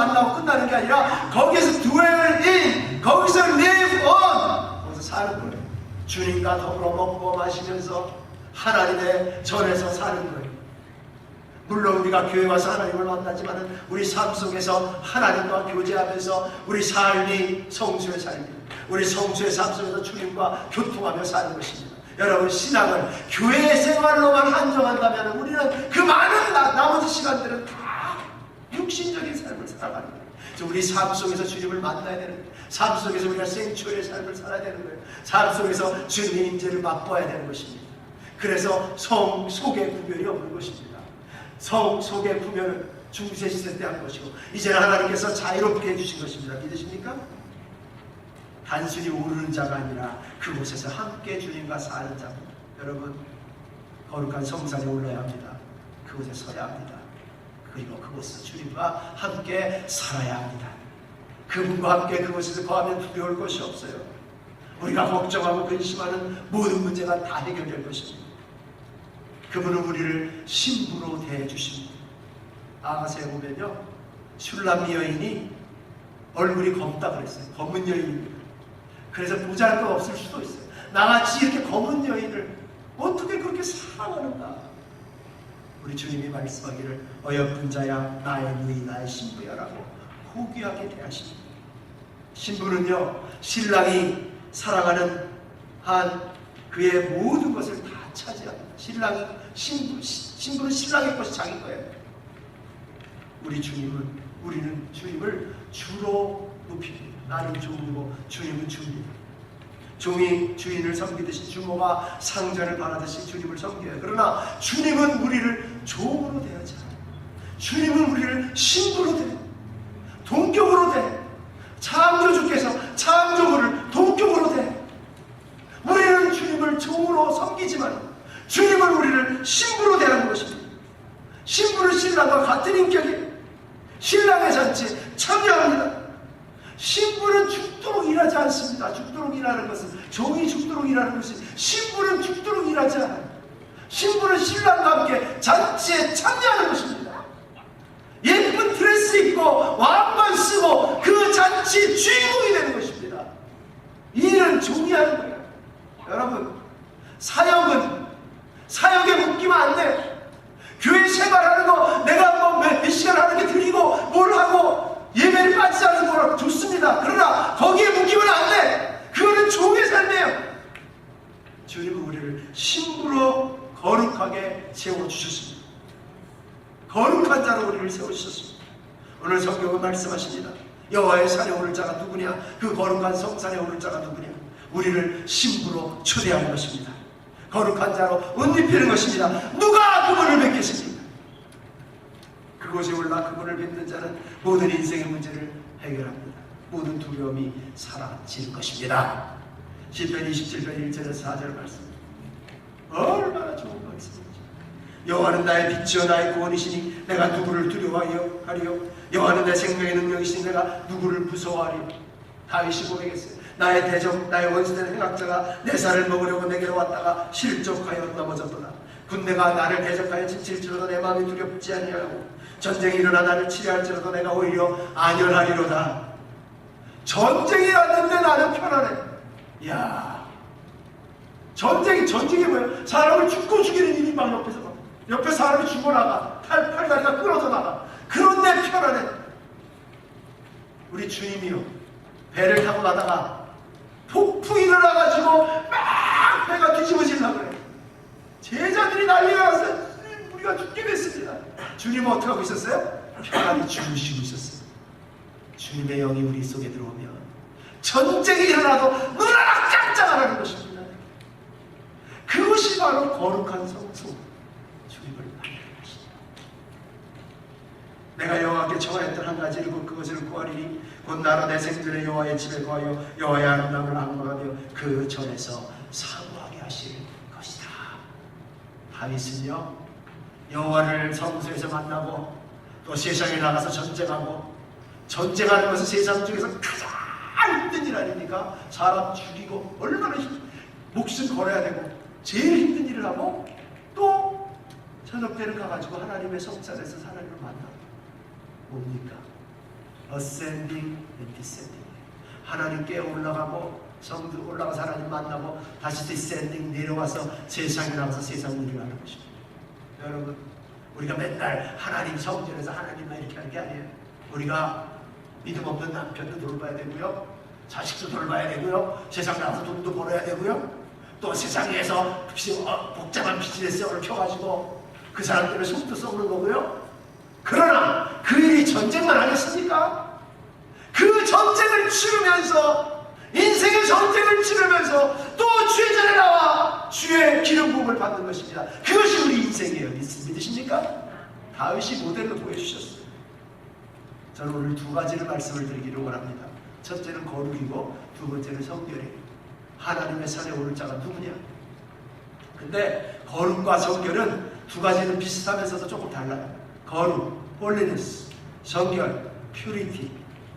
만나고 끝나는 게 아니라 거기서 dwell in, 거기서 live on, 거기서 사는 거예요. 주님과 더불어 먹고 마시면서 하나님의 전에서 사는 거예요. 물론 우리가 교회 와서 하나님을 만나지만 우리 삶 속에서 하나님과 교제하면서 우리 삶이 성수의 삶입니다. 우리 성수의 삶 속에서 주님과 교통하며 사는 것입니다. 여러분, 신앙을 교회 생활로만 한정한다면 우리는 그 많은 나머지 시간들은 다 육신적인 삶을 살아가는 거예요. 우리 삶 속에서 주님을 만나야 되는 거예요. 삶 속에서 우리가 생초의 삶을 살아야 되는 거예요. 삶 속에서 주님의 임재를 맛보아야 되는 것입니다. 그래서 성 속의 구별이 없는 것입니다. 성 속의 구별은 중세 시대 때 한 것이고 이제는 하나님께서 자유롭게 해주신 것입니다. 믿으십니까? 단순히 오르는 자가 아니라 그곳에서 함께 주님과 사는 자입니다. 여러분, 거룩한 성산에 올라야 합니다. 그곳에 서야 합니다. 그리고 그곳에서 주님과 함께 살아야 합니다. 그분과 함께 그곳에서 거하면 두려울 것이 없어요. 우리가 걱정하고 근심하는 모든 문제가 다 해결될 것입니다. 그분은 우리를 신부로 대해주십니다. 아가서에 보면요, 슐람미 여인이 얼굴이 검다 그랬어요. 검은 여인입니다. 그래서 보잘것 없을 수도 있어요. 나같이 이렇게 검은 여인을 어떻게 그렇게 사랑하는가. 우리 주님이 말씀하기를 어여쁜 자야 나의 누이 나의 신부야 라고 호귀하게 대하십니다. 신부는요, 신랑이 사랑하는 한 그의 모든 것을 다 차지합니다. 신부는 신랑의 것이 자기 거예요. 우리는 주님을 주로 높입니다. 나는 종이고 주님은 주입니다. 종이 주인을 섬기듯이 주모가 상전을 바라듯이 주님을 섬겨요. 그러나 주님은 우리를 종으로 대하지 않아요. 주님은 우리를 신부로 대해요. 동격으로 대해요. 창조주께서 창조물을 동격으로 대해요. 우리는 주님을 종으로 섬기지만 주님은 우리를 신부로 대하는 것입니다. 신부는 신랑과 같은 인격이에요. 신랑의 잔치에 참여합니다. 신부는 죽도록 일하지 않습니다. 죽도록 일하는 것은 종이 죽도록 일하는 것이, 신부는 죽도록 일하지 않아요. 신부는 신랑과 함께 잔치에 참여하는 것입니다. 예쁜 드레스 입고 왕관 쓰고 그 잔치의 주인공이 되는 것입니다. 이 일은 종이 하는 거예요. 여러분, 사역에 묶이면 안 돼요. 교회 생활하는 거 내가 몇 시간 하는 게 드리고 뭘 하고 예배를 빠지지 않는 거라고 좋습니다. 그러나 거기에 묶이면 안 돼. 그거는 종의 삶이에요. 주님은 우리를 신부로 거룩하게 세워주셨습니다. 거룩한 자로 우리를 세워주셨습니다. 오늘 성경은 말씀하십니다. 여호와의 산에 오를 자가 누구냐? 그 거룩한 성산에 오를 자가 누구냐? 우리를 신부로 초대하는 것입니다. 거룩한 자로 옷 입히는 것입니다. 누가 그분을 뵙겠습니까? 그곳에 올라 그분을 뵙는 자는 모든 인생의 문제를 해결합니다. 모든 두려움이 사라질 것입니다. 시편 27편 1절에서 4절 말씀입니다. 얼마나 좋은 말씀이죠. 여호와는 나의 빛이요 나의 구원이시니 내가 누구를 두려워하여 하리요? 여호와는 내 생명의 능력이시니 내가 누구를 무서워하리요? 다윗이 고백했어요. 나의 대적, 나의 원수된 행악자가 내 살을 먹으려고 내게로 왔다가 실족하여 넘어졌도다. 군대가 나를 대적하여 지칠지라도 내 마음이 두렵지 아니하고 전쟁이 일어나 나를 치료할지라도 내가 오히려 안연하리로다. 전쟁이 왔는데 나는 편안해. 이야, 전쟁이 뭐예요? 사람을 죽고 죽이는 일이 막 옆에 사람이 죽어나가, 팔다리가 끊어져 나가. 그런데 편안해. 우리 주님이요, 배를 타고 가다가 폭풍이 일어나가지고 막 배가 뒤집어지려고 그래. 제자들이 난리가 나서 우리가 죽게 됐습니다. 주님은 어떻게 하고 있었어요? 편안히 주무시고 있었어요. 주님의 영이 우리 속에 들어오면 전쟁이 일어나도 눈하나 깜짝 안 하는 것입니다. 그것이 바로 거룩한 성소, 주님을 만나는 것입니다. 내가 여호와께 청하였던 한 가지를 그것을 구하리니 곧 나로 내 생전에 여호와의 집에 거하여 여호와의 아름다움을 앙망하며 그 전에서 사모하게 하실 것이다. 다윗은요, 여호와를 성소에서 만나고 또 세상에 나가서 전쟁하는 것은 세상 중에서 가장 힘든 일 아닙니까? 사람 죽이고 얼마나 목숨 걸어야 되고 제일 힘든 일을 하고 또 저녁 때는 가가지고 하나님의 성산에서 하나님을 만나. 뭡니까? ascending and descending. 하나님께 올라가고 성도 올라가서 하나님 만나고 다시 descending 내려와서 세상에 나가서 세상 일을 하는 것입니다. 여러분, 우리가 맨날 하나님 성전에서 하나님만 이렇게 하는 게 아니에요. 우리가 믿음 없는 남편도 돌봐야 되고요, 자식도 돌봐야 되고요, 세상 나가서 돈도 벌어야 되고요, 또 세상에서 복잡한 비즈니스를 켜가지고 그 사람 때문에 속도 썩는 거고요. 그러나 그 일이 전쟁만 아니었습니까? 그 전쟁을 치르면서, 인생의 전쟁을 치르면서 또 주의 전에 나와 주의 기름 부음을 받는 것입니다. 그것이 우리 인생이에요. 믿으십니까? 다윗이 모델로 보여주셨어요. 저는 오늘 두 가지를 말씀을 드리기를 원합니다. 첫째는 거룩이고 두 번째는 성결이에요. 하나님의 산에 오를 자가 누구냐? 근데 거룩과 성결은 두 가지는 비슷하면서도 조금 달라요. 거룩, holiness, 성결, purity,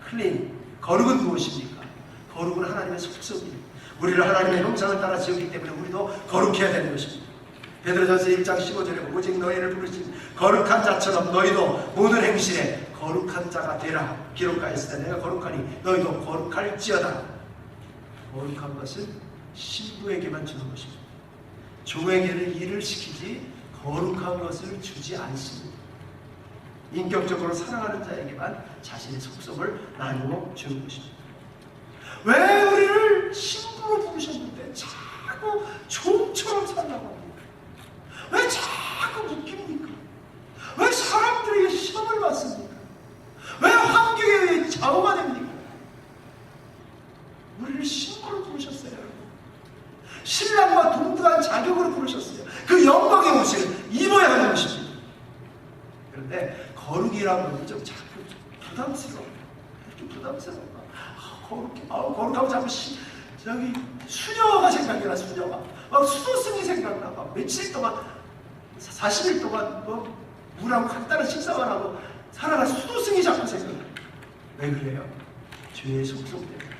clean. 거룩은 무엇입니까? 거룩은 하나님의 속성이에요. 우리를 하나님의 형상을 따라 지었기 때문에 우리도 거룩해야 되는 것입니다. 베드로전서 1장 15절에 오직 너희를 부르신 거룩한 자처럼 너희도 모든 행실에 거룩한 자가 되라 기록하였을 때 내가 거룩하니 너희도 거룩할지어다. 거룩한 것은 신부에게만 주는 것입니다. 종에게는 일을 시키지 거룩한 것을 주지 않습니다. 인격적으로 사랑하는 자에게만 자신의 속성을 나누어 주는 것입니다. 왜 우리를 신부로 부르셨는데 자꾸 종처럼 살라고 합니까? 왜 자꾸 묶입니까? 왜 사람들에게 시험을 받습니까? 왜 환경에 의해 좌우가 됩니까? 우리를 신부로 부르셨어요, 여러분. 신랑과 동등한 자격으로 부르셨어요. 그 영광의 옷을 입어야 하는 것입니다. 그런데 거룩이라는 것은 좀 자꾸 부담스러워. 이렇게 부담스러워. 거룩하고 자꾸 저기 수녀가 생각나. 수녀가 막 수도승이 생각나. 막 며칠 동안 40일 동안 물하고 간단한 식사만 하고 살아갈 수도승이 자꾸 생각나. 왜 그래요? 죄의 속성 때문에,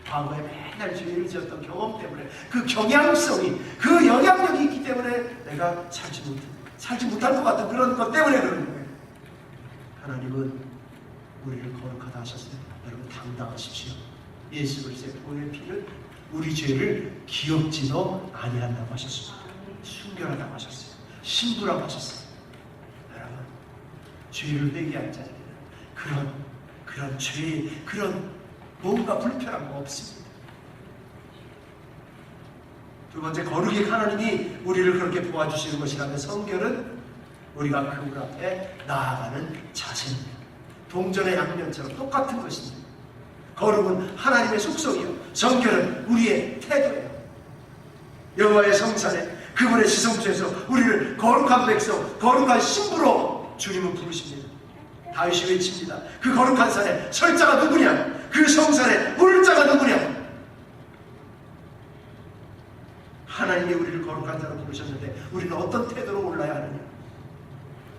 과거에 맨날 죄를 지었던 경험 때문에, 그 경향성이, 그 영향력이 있기 때문에 내가 살지 못할 것 같은 그런 것 때문에 그러는 거예요. 하나님은 우리를 거룩하다 하셨어요. 여러분 당당하십시오. 예수 그리스도의 보혈의 피는 우리 죄를 기억지도 아니한다고 하셨습니다. 순결하다고 하셨어요. 신부라고 하셨어요. 여러분, 죄를 회개할 자에게는 그런 죄, 그런 뭔가 불편한 거 없습니다. 두 번째, 거룩이 하나님이 우리를 그렇게 도와주시는 것이라면 성결은 우리가 그분 앞에 나아가는 자세입니다. 동전의 양면처럼 똑같은 것입니다. 거룩은 하나님의 속성이요, 성결은 우리의 태도예요. 여호와의 성산에 그분의 지성소에서 우리를 거룩한 백성, 거룩한 신부로 주님은 부르십니다. 다윗이 외칩니다. 그 거룩한 산에 설 자가 누구냐? 그 성산에 오를 자가 누구냐? 하나님이 우리를 거룩한 자로 부르셨는데 우리는 어떤 태도로 올라야 하느냐?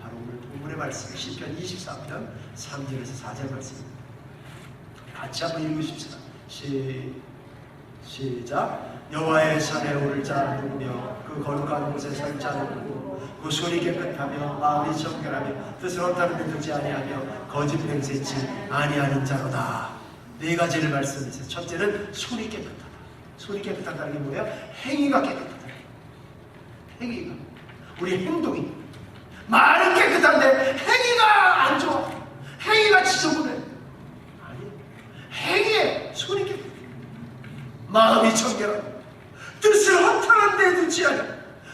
바로 오늘 본문의 말씀, 시편 23편 3절에서 4절 말씀입니다. 같이 한번 읽으십시다. 시작. 여호와의 산에 오를 자 누구며 그 거룩한 곳에 설 자 누구고 그 손이 깨끗하며 마음이 정결하며 뜻을 헛다른 데 두지 아니하며 거짓 맹세치 아니하는 자로다. 네 가지를 말씀했어요. 첫째는 손이 깨끗하다. 손이 깨끗하다는 게 뭐예요? 행위가 깨끗하다. 행위가, 우리 행동이, 말은 깨끗한데 행위가 안 좋아. 행위가 지저분해. 아니, 행위에 손이 깨끗해. 마음이 정결하고 뜻을 허탄한 데 두지 않아.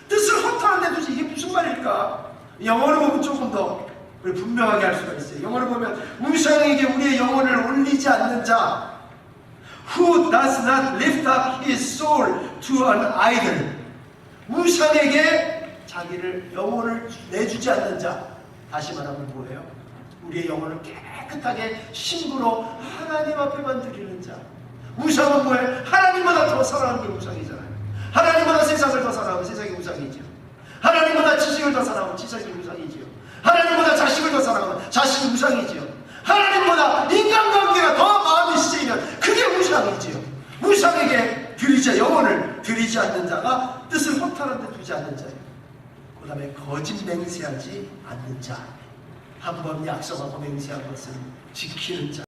뜻을 허탄한 데 두지. 이게 무슨 말일까? 영어로 보면 조금 더 분명하게 할 수가 있어요. 영어로 보면 우상에게 우리의 영혼을 올리지 않는 자, who does not lift up his soul to an idol. 우상에게 자기를 영혼을 내주지 않는 자. 다시 말하면 뭐예요? 우리의 영혼을 깨끗하게 신부로 하나님 앞에만 드리는 자. 우상은 뭐예요? 하나님보다 더 사랑하는 게 우상이잖아요. 하나님보다 세상을 더 사랑하면 세상이 우상이죠. 하나님보다 지식을 더 사랑하면 지식이 우상이지요. 하나님보다 자식을 더 사랑하면 자식이 우상이지요. 하나님보다 인간관계가 더 마음이 쓰이면 그게 우상이지요. 우상에게 드리자, 영혼을 드리지 않는 자가 뜻을 허탄한 데 두지 않는 자예요. 그 다음에 거짓 맹세하지 않는 자. 한 번 약속하고 맹세한 것을 지키는 자.